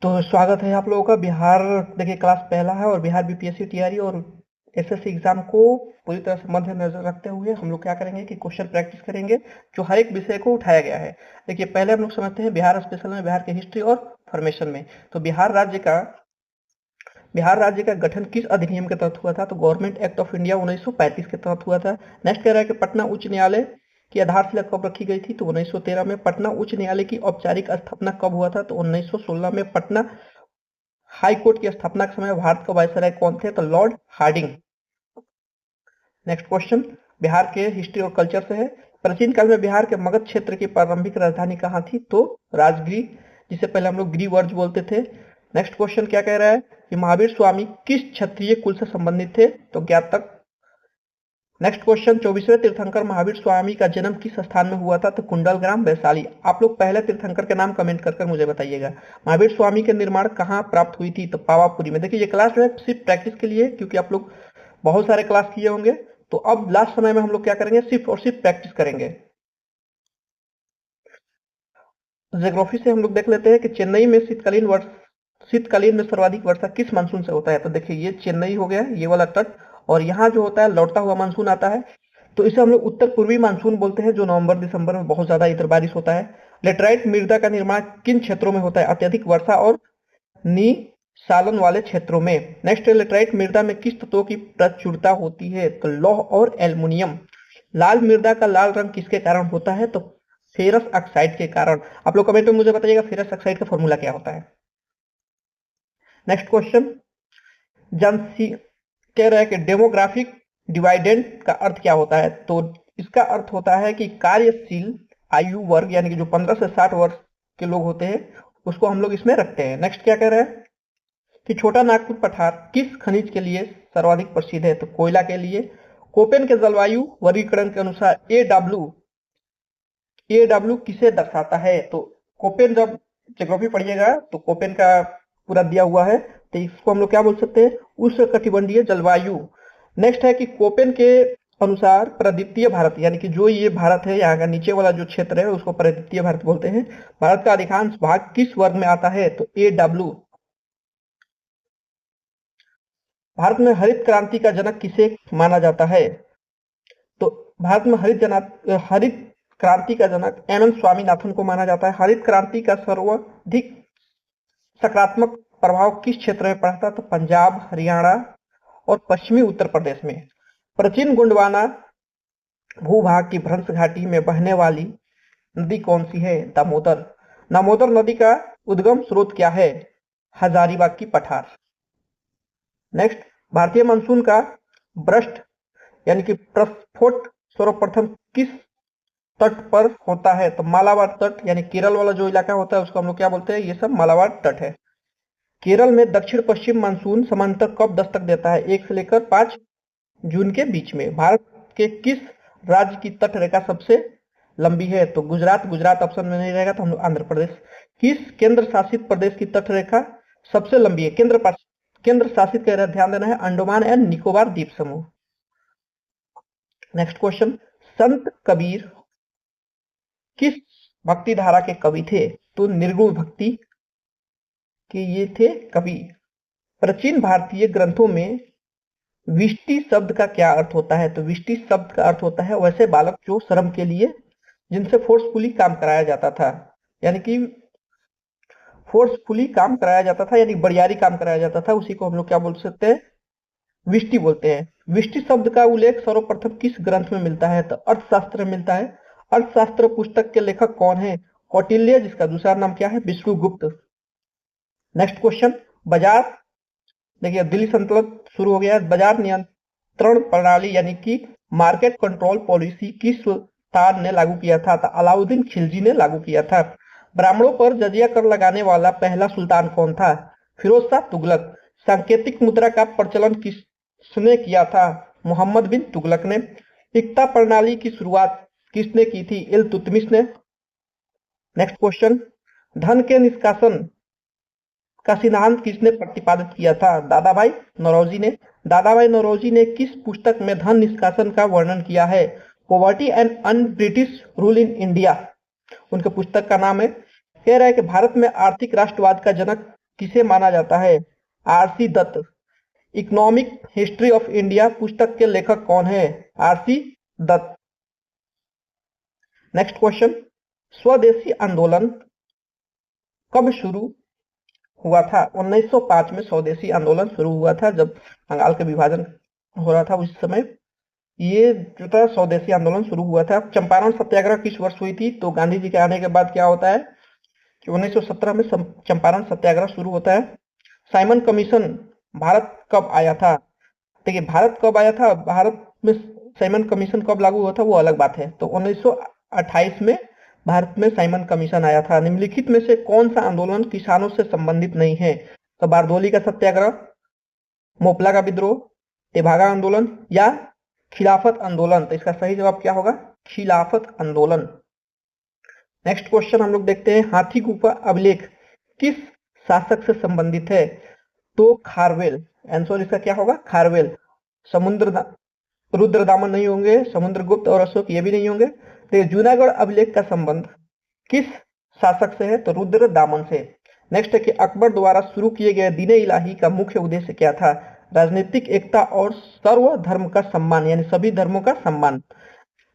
तो स्वागत है आप लोगों का। बिहार देखिए क्लास पहला है और बिहार बीपीएससी टीआरई और एसएससी एग्जाम को पूरी तरह से मद्देनजर रखते हुए हम लोग क्या करेंगे कि क्वेश्चन प्रैक्टिस करेंगे जो हर एक विषय को उठाया गया है। देखिए पहले हम लोग समझते हैं बिहार स्पेशल में बिहार की हिस्ट्री और फॉर्मेशन में। तो बिहार राज्य का गठन किस अधिनियम के तहत हुआ था? तो गवर्नमेंट एक्ट ऑफ इंडिया 1935 के तहत हुआ था। नेक्स्ट कह रहा है कि पटना उच्च न्यायालय की आधारशिला कब रखी गई थी? तो 1913 में। पटना उच्च न्यायालय की औपचारिक स्थापना कब हुआ था? तो 1916 में। पटना हाई कोर्ट की स्थापना के समय भारत का वायसराय कौन थे? तो Lord Hardinge. Next question Bihar के हिस्ट्री और कल्चर से है। प्राचीन काल में बिहार के मगध क्षेत्र की प्रारंभिक राजधानी कहाँ थी? तो राजगीर, जिसे पहले हम लोग गिरिवर्ज बोलते थे। नेक्स्ट क्वेश्चन क्या कह रहा है कि महावीर स्वामी किस क्षत्रिय कुल से संबंधित थे? तो ज्ञातक। नेक्स्ट क्वेश्चन 24वें तीर्थंकर महावीर स्वामी का जन्म किस स्थान में हुआ था? तो कुंडलग्राम, वैशाली। आप लोग पहले तीर्थंकर के नाम कमेंट कर मुझे बताइएगा। महावीर स्वामी के निर्माण कहाँ प्राप्त हुई थी? तो पावापुरी में। देखिए ये क्लास जो है सिर्फ प्रैक्टिस के लिए, क्योंकि आप लोग बहुत सारे क्लास किए होंगे, तो अब लास्ट समय में हम लोग क्या करेंगे, सिर्फ और सिर्फ प्रैक्टिस करेंगे। ज्योग्राफी से हम लोग देख लेते हैं कि चेन्नई में शीतकालीन में सर्वाधिक वर्षा किस मानसून से होता है? तो देखिए ये चेन्नई हो गया, ये वाला तट, और यहाँ जो होता है लौटता हुआ मानसून आता है, तो इसे हम लोग उत्तर पूर्वी मानसून बोलते हैं, जो नवंबर दिसंबर में बहुत ज्यादा इधर बारिश होता है। लेटराइट मृदा का निर्माण किन क्षेत्रों में होता है? अत्यधिक वर्षा और निसालन वाले क्षेत्रों में। नेक्स्ट, लेटराइट मृदा में किस तत्वों की प्रचुरता होती है? तो लौह और एल्युमिनियम। लाल मृदा का लाल रंग किसके कारण होता है? तो फेरस ऑक्साइड के कारण। आप लोग कमेंट में मुझे बताइएगा फेरस ऑक्साइड का फॉर्मूला क्या होता है। नेक्स्ट क्वेश्चन जानसी कह रहा है कि डेमोग्राफिक डिवाइडेंड का अर्थ क्या होता है? तो इसका अर्थ होता है कि कार्यशील आयु वर्ग, यानी कि जो 15 से 60 वर्ष के लोग होते हैं उसको हम लोग इसमें रखते हैं। नेक्स्ट क्या कह रहा है कि छोटा नागपुर पठार किस खनिज के लिए सर्वाधिक प्रसिद्ध है? तो कोयला के लिए। कोपेन के जलवायु वर्गीकरण के अनुसार एडब्ल्यू किसे दर्शाता है? तो कोपेन, जब ज्योग्राफी पढ़िएगा तो कोपेन का पूरा दिया हुआ है, तो इसको हम लोग क्या बोल सकते हैं, उष्णकटिबंधीय जलवायु। नेक्स्ट है कि कोपेन के अनुसार प्रद्वीतीय भारत, यानी कि जो ये भारत है, यहाँ का नीचे वाला जो क्षेत्र है उसको प्रद्वीतीय भारत बोलते हैं। भारत का अधिकांश भाग किस वर्ग में आता है? तो एडब्ल्यू। भारत में हरित क्रांति का जनक किसे माना जाता है? तो भारत में हरित क्रांति का जनक एम स्वामीनाथन को माना जाता है। हरित क्रांति का सर्वाधिक सकारात्मक प्रभाव किस क्षेत्र में पड़ा था? तो पंजाब, हरियाणा और पश्चिमी उत्तर प्रदेश में। प्राचीन गोंडवाना भूभाग की भ्रंश घाटी में बहने वाली नदी कौन सी है? दामोदर। दामोदर नदी का उद्गम स्रोत क्या है? हजारीबाग की पठार। नेक्स्ट, भारतीय मानसून का ब्रस्ट यानी कि प्रस्फोट सर्वप्रथम किस तट पर होता है? तो मालाबार तट, यानी केरल वाला जो इलाका होता है उसको हम लोग क्या बोलते हैं, ये सब मालाबार तट है। केरल में दक्षिण पश्चिम मानसून समांतर कब दस्तक देता है? 1 से लेकर 5 जून के बीच में। भारत के किस राज्य की तट रेखा सबसे लंबी है? तो गुजरात ऑप्शन में नहीं रहेगा, तो हम लोग आंध्र प्रदेश। किस केंद्र शासित प्रदेश की तट रेखा सबसे लंबी है? केंद्र शासित कह रहे हैं, ध्यान देना है, अंडमान एंड निकोबार द्वीप समूह। नेक्स्ट क्वेश्चन, संत कबीर किस भक्ति धारा के कवि थे? तो निर्गुण भक्ति के ये थे कवि। प्राचीन भारतीय ग्रंथों में विष्टि शब्द का क्या अर्थ होता है? तो विष्टि शब्द का अर्थ होता है वैसे बालक जो श्रम के लिए जिनसे फोर्सफुली काम कराया जाता था, यानी कि फोर्सफुली काम कराया जाता था, यानी बरियारी काम कराया जाता था, उसी को हम लोग क्या बोल सकते हैं, विष्टि बोलते हैं। विष्टि शब्द का उल्लेख सर्वप्रथम किस ग्रंथ में मिलता है? तो अर्थशास्त्र में मिलता है। अर्थशास्त्र पुस्तक के लेखक कौन है? कौटिल्य, जिसका दूसरा नाम क्या है, विष्णुगुप्त। नेक्स्ट क्वेश्चन, बाजार, देखिए दिल्ली सल्तनत शुरू हो गया है। बाजार नियंत्रण प्रणाली यानी कि मार्केट कंट्रोल पॉलिसी किस सुल्तान ने लागू किया था? तो अलाउद्दीन खिलजी ने लागू किया था। ब्राह्मणों पर जजिया कर लगाने वाला पहला सुल्तान कौन था? फिरोज शाह तुगलक। सांकेतिक मुद्रा का प्रचलन किसने किया था? मोहम्मद बिन तुगलक ने। इक्ता प्रणाली की शुरुआत किसने की थी? इल्तुतमिश ने। नेक्स्ट क्वेश्चन, धन के निष्कासन का सिद्धांत किसने प्रतिपादित किया था? दादा भाई नौरोजी ने। दादा भाई नौरोजी ने किस पुस्तक में धन निष्कासन का वर्णन किया है? Poverty and un British rule in India, उनके पुस्तक का नाम है। कह रहा है कि भारत में आर्थिक राष्ट्रवाद का जनक किसे माना जाता है? RC Dutt. Economic history of India पुस्तक के लेखक कौन है? आरसी दत्त। नेक्स्ट क्वेश्चन, स्वदेशी आंदोलन कब शुरू हुआ था? 1905 में स्वदेशी आंदोलन शुरू हुआ था, जब बंगाल का विभाजन हो रहा था उस समय ये जो था स्वदेशी आंदोलन शुरू हुआ था। चंपारण सत्याग्रह किस वर्ष हुई थी? तो गांधी जी के आने के बाद क्या होता है कि 1917 में चंपारण सत्याग्रह शुरू होता है। साइमन कमीशन भारत कब आया था? देखिए भारत कब आया था, भारत में साइमन कमीशन कब लागू हुआ था वो अलग बात है। तो 1928 में भारत में साइमन कमीशन आया था। निम्नलिखित में से कौन सा आंदोलन किसानों से संबंधित नहीं है? तो बारदोली का सत्याग्रह, मोपला का विद्रोह, तेभागा आंदोलन या खिलाफत आंदोलन? तो इसका सही जवाब क्या होगा? खिलाफत आंदोलन। नेक्स्ट क्वेश्चन हम लोग देखते हैं, हाथी गुफा अभिलेख किस शासक से संबंधित है? तो खारवेल। आंसर इसका क्या होगा? खारवेल। रुद्रदामन नहीं होंगे, समुद्रगुप्त और अशोक ये भी नहीं होंगे। तो जूनागढ़ अभिलेख का संबंध किस शासक से है? तो रुद्रदामन से। नेक्स्ट है कि अकबर द्वारा शुरू किए गए दीन इलाही का मुख्य उद्देश्य क्या था? राजनीतिक एकता और सर्व धर्म का सम्मान, यानी सभी धर्मों का सम्मान।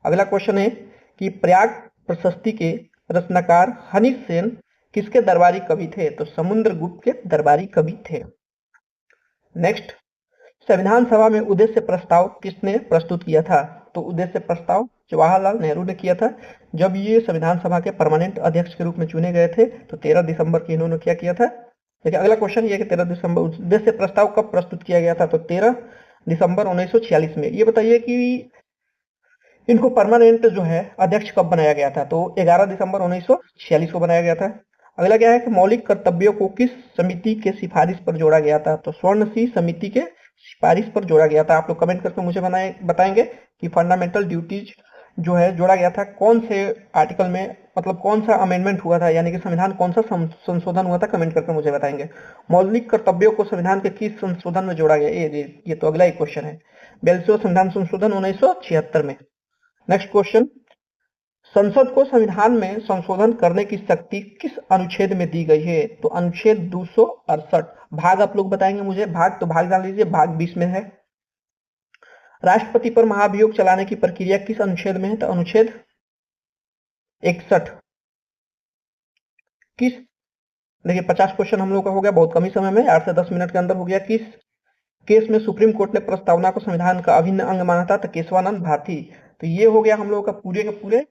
अगला क्वेश्चन है कि प्रयाग प्रशस्ति के रचनाकार हनीश सेन किसके दरबारी कवि थे? तो समुद्रगुप्त के दरबारी कवि थे। नेक्स्ट, संविधान सभा में उद्देश्य प्रस्ताव किसने प्रस्तुत किया था? तो उद्देश्य प्रस्ताव जवाहरलाल नेहरू ने किया था। जब ये संविधान सभा के परमानेंट अध्यक्ष के रूप में चुने गए थे तो 13 दिसंबर की इन्होंने क्या किया था? देखिए अगला क्वेश्चन ये कि 13 दिसंबर उद्देश्य प्रस्ताव कब प्रस्तुत किया गया था? तो 13 दिसंबर 1946 में। ये बताइए कि इनको परमानेंट जो है अध्यक्ष कब बनाया गया था? तो 11 दिसंबर 1946 को बनाया गया था। अगला क्या है कि मौलिक कर्तव्यों को किस समिति के सिफारिश पर जोड़ा गया था? तो स्वर्ण सिंह समिति के सिफारिश पर जोड़ा गया था। आप लोग कमेंट करके मुझे बताएंगे कि फंडामेंटल ड्यूटीज जो है जोड़ा गया था कौन से आर्टिकल में, मतलब कौन सा अमेंडमेंट हुआ था, यानी कि संविधान कौन सा संशोधन हुआ था, कमेंट करके मुझे बताएंगे। मौलिक कर्तव्यों को संविधान के किस संशोधन में जोड़ा गया? ये तो अगला ही क्वेश्चन है। 42वां संविधान संशोधन 1976 में। नेक्स्ट क्वेश्चन, संसद को संविधान में संशोधन करने की शक्ति किस अनुच्छेद में दी गई है? तो अनुच्छेद 268। भाग आप लोग बताएंगे मुझे, भाग तो भाग डाल लीजिए, भाग 20 में है। राष्ट्रपति पर महाभियोग चलाने की प्रक्रिया किस अनुच्छेद में है? तो अनुच्छेद 61। किस, देखिए 50 क्वेश्चन हम लोग का हो गया बहुत कम ही समय में, 8 से 10 मिनट के अंदर हो गया। किस केस में सुप्रीम कोर्ट ने प्रस्तावना को संविधान का अभिन्न अंग माना था? तो केशवानंद भारती। तो ये हो गया हम लोगों का पूरे के पूरे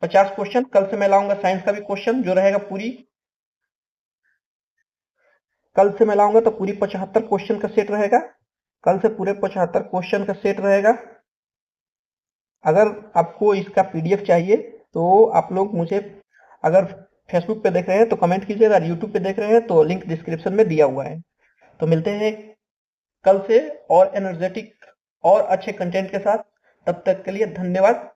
50 क्वेश्चन। कल से मैं लाऊंगा साइंस का भी क्वेश्चन जो रहेगा कल से मैं लाऊंगा तो पूरी 75 क्वेश्चन का सेट रहेगा। कल से पूरे 75 क्वेश्चन का सेट रहेगा। अगर आपको इसका पीडीएफ चाहिए तो आप लोग मुझे, अगर फेसबुक पे देख रहे हैं तो कमेंट कीजिए, अगर यूट्यूब पे देख रहे हैं तो लिंक डिस्क्रिप्शन में दिया हुआ है। तो मिलते हैं कल से और एनर्जेटिक और अच्छे कंटेंट के साथ। तब तक के लिए धन्यवाद।